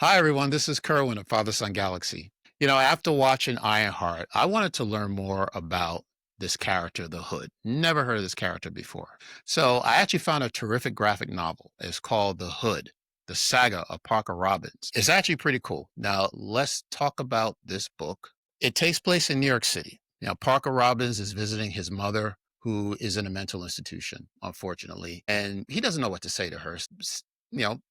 Hi, everyone. This is Kerwin of Father.Son.Galaxy. After watching Ironheart, I wanted to learn more about this character, the Hood. Never heard of this character before. So I actually found a terrific graphic novel. It's called The Hood, the Saga of Parker Robbins. It's actually pretty cool. Now, let's talk about this book. It takes place in New York City. Now, Parker Robbins is visiting his mother, who is in a mental institution, unfortunately, and he doesn't know what to say to her.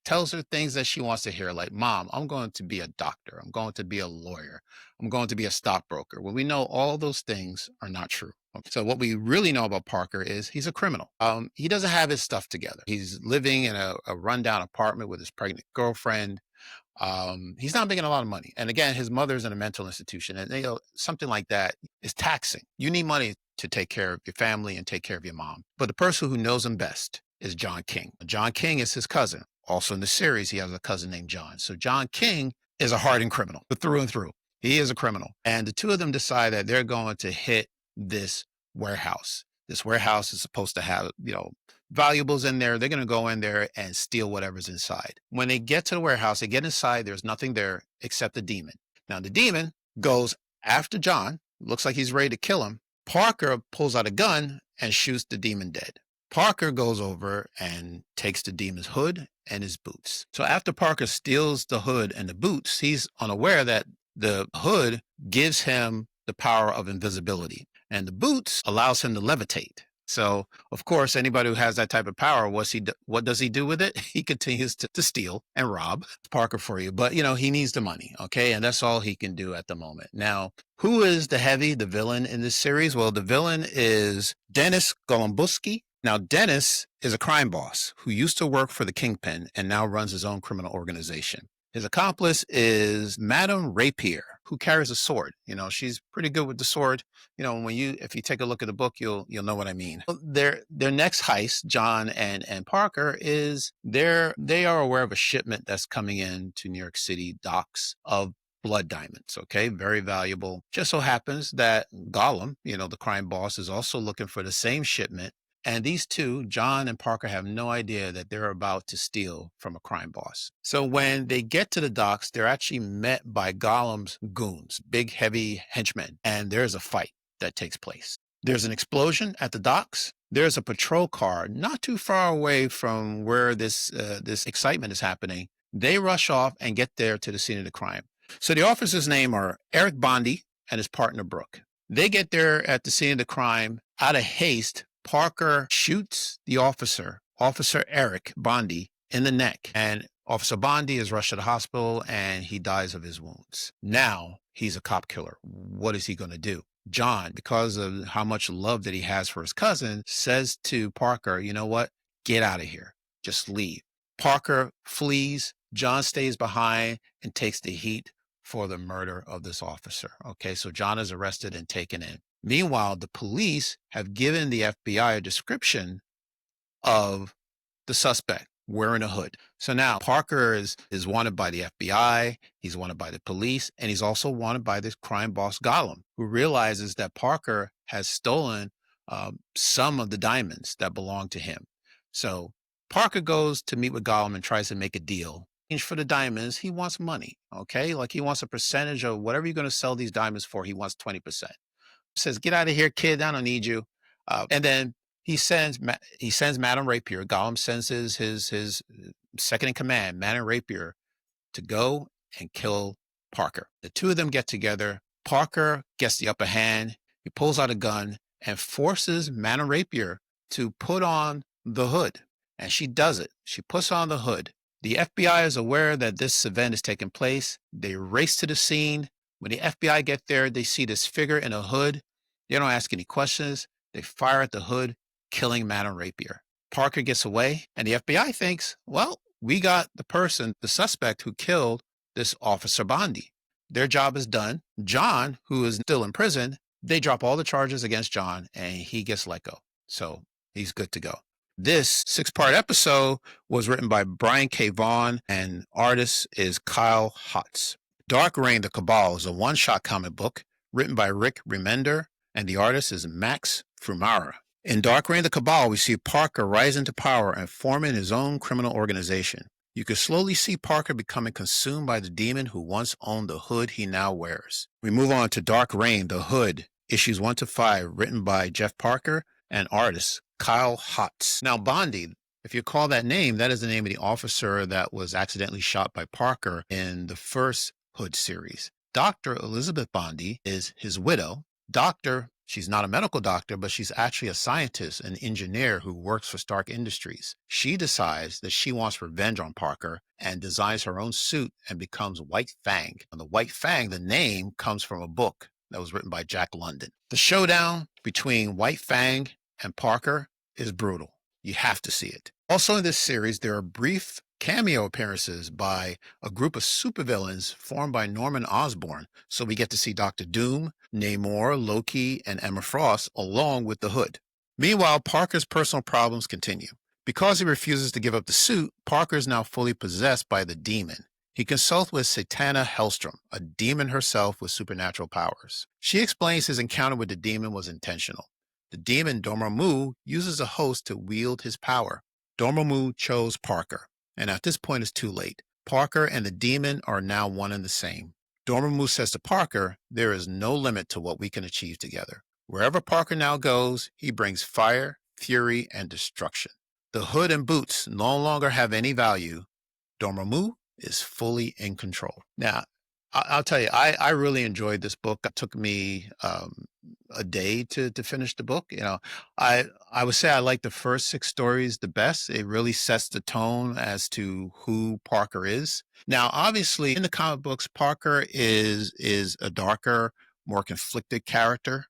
Tells her things that she wants to hear, like, Mom, I'm going to be a doctor. I'm going to be a lawyer. I'm going to be a stockbroker. Well, we know all those things are not true. Okay. So what we really know about Parker is he's a criminal. He doesn't have his stuff together. He's living in a rundown apartment with his pregnant girlfriend. He's not making a lot of money. And again, his mother's in a mental institution, and something like that is taxing. You need money to take care of your family and take care of your mom. But the person who knows him best is John King. John King is his cousin. Also in the series, he has a cousin named John. So John King is a hardened criminal, through and through. He is a criminal. And the two of them decide that they're going to hit this warehouse. This warehouse is supposed to have, valuables in there. They're going to go in there and steal whatever's inside. When they get to the warehouse, they get inside. There's nothing there except the demon. Now, the demon goes after John. Looks like he's ready to kill him. Parker pulls out a gun and shoots the demon dead. Parker goes over and takes the demon's hood and his boots. So after Parker steals the hood and the boots, he's unaware that the hood gives him the power of invisibility, and the boots allows him to levitate. So, of course, anybody who has that type of power, what does he do with it? He continues to steal and rob Parker for you. But, he needs the money, okay? And that's all he can do at the moment. Now, who is the villain in this series? Well, the villain is Dennis Golem. Now, Dennis is a crime boss who used to work for the Kingpin and now runs his own criminal organization. His accomplice is Madame Rapier, who carries a sword. She's pretty good with the sword. If you take a look at the book, you'll know what I mean. Their next heist, John and Parker, is they are aware of a shipment that's coming in to New York City docks of blood diamonds. Okay, very valuable. Just so happens that Golem, the crime boss, is also looking for the same shipment. And these two, John and Parker, have no idea that they're about to steal from a crime boss. So when they get to the docks, they're actually met by Golem's goons, big, heavy henchmen, and there's a fight that takes place. There's an explosion at the docks. There's a patrol car not too far away from where this excitement is happening. They rush off and get there to the scene of the crime. So the officers' name are Eric Bondi and his partner Brooke. They get there at the scene of the crime. Out of haste, Parker shoots the Officer Eric Bondi, in the neck, and Officer Bondi is rushed to the hospital and he dies of his wounds. Now he's a cop killer. What is he going to do? John, because of how much love that he has for his cousin, says to Parker, you know what? Get out of here. Just leave. Parker flees. John stays behind and takes the heat for the murder of this officer. Okay, so John is arrested and taken in. Meanwhile, the police have given the FBI a description of the suspect wearing a hood. So now Parker is wanted by the FBI, he's wanted by the police, and he's also wanted by this crime boss Golem, who realizes that Parker has stolen some of the diamonds that belong to him. So Parker goes to meet with Golem and tries to make a deal. For the diamonds, he wants money, okay? Like he wants a percentage of whatever you're going to sell these diamonds for, he wants 20%. Says, get out of here, kid. I don't need you. And then he sends Madame Rapier. Golem sends his second in command, Madame Rapier, to go and kill Parker. The two of them get together. Parker gets the upper hand. He pulls out a gun and forces Madame Rapier to put on the hood. And she does it. She puts on the hood. The FBI is aware that this event is taking place. They race to the scene. When the FBI get there, they see this figure in a hood. They don't ask any questions. They fire at the hood, killing Madame Rapier. Parker gets away, and the FBI thinks, well, we got the suspect who killed this Officer Bondi. Their job is done. John, who is still in prison, they drop all the charges against John, and he gets let go. So he's good to go. This 6-part episode was written by Brian K. Vaughan, and artist is Kyle Hotz. Dark Reign, the Cabal is a one-shot comic book written by Rick Remender, and the artist is Max Frumara. In Dark Reign, the Cabal, we see Parker rise into power and forming his own criminal organization. You can slowly see Parker becoming consumed by the demon who once owned the hood he now wears. We move on to Dark Reign, The Hood, issues 1 to 5, written by Jeff Parker and artist Kyle Hotz. Now, Bondi, if you call that name, that is the name of the officer that was accidentally shot by Parker in the first Hood series. Dr. Elizabeth Bondi is his widow. Doctor, she's not a medical doctor, but she's actually a scientist, an engineer who works for Stark Industries. She decides that she wants revenge on Parker and designs her own suit and becomes White Fang. And the White Fang, the name, comes from a book that was written by Jack London. The showdown between White Fang and Parker is brutal. You have to see it. Also in this series, there are brief cameo appearances by a group of supervillains formed by Norman Osborn. So we get to see Dr. Doom, Namor, Loki, and Emma Frost along with the Hood. Meanwhile, Parker's personal problems continue. Because he refuses to give up the suit, Parker is now fully possessed by the demon. He consults with Satana Hellstrom, a demon herself with supernatural powers. She explains his encounter with the demon was intentional. The demon Dormammu uses a host to wield his power. Dormammu chose Parker, and at this point it's too late. Parker and the demon are now one and the same. Dormammu says to Parker, there is no limit to what we can achieve together. Wherever Parker now goes, he brings fire, fury, and destruction. The Hood and Boots no longer have any value. Dormammu is fully in control. Now, I'll tell you, I really enjoyed this book. It took me a day to finish the book. I would say I like the first 6 stories the best. It really sets the tone as to who Parker is. Now, obviously, in the comic books, Parker is a darker, more conflicted character.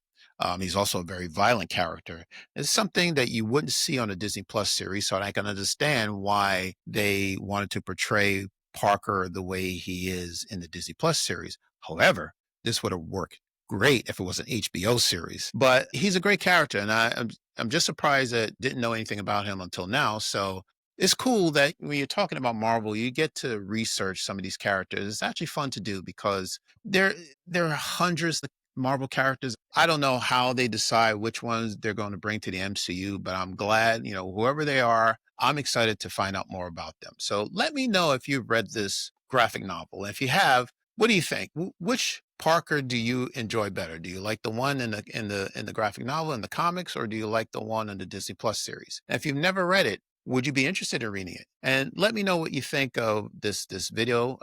He's also a very violent character. It's something that you wouldn't see on a Disney Plus series, so I can understand why they wanted to portray Parker the way he is in the Disney Plus series. However, this would have worked great if it was an HBO series. But he's a great character, and I'm just surprised that I didn't know anything about him until now. So it's cool that when you're talking about Marvel, you get to research some of these characters. It's actually fun to do because there are hundreds of Marvel characters. I don't know how they decide which ones they're going to bring to the MCU, but I'm glad, whoever they are, I'm excited to find out more about them. So let me know if you've read this graphic novel. And if you have, what do you think? Which Parker do you enjoy better? Do you like the one in the graphic novel in the comics, or do you like the one in the Disney Plus series? And if you've never read it, would you be interested in reading it? And let me know what you think of this video.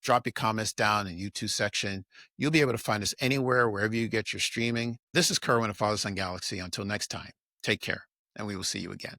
Drop your comments down in the YouTube section. You'll be able to find us anywhere, wherever you get your streaming. This is Kerwin of Father.Son.Galaxy. Until next time, take care, and we will see you again.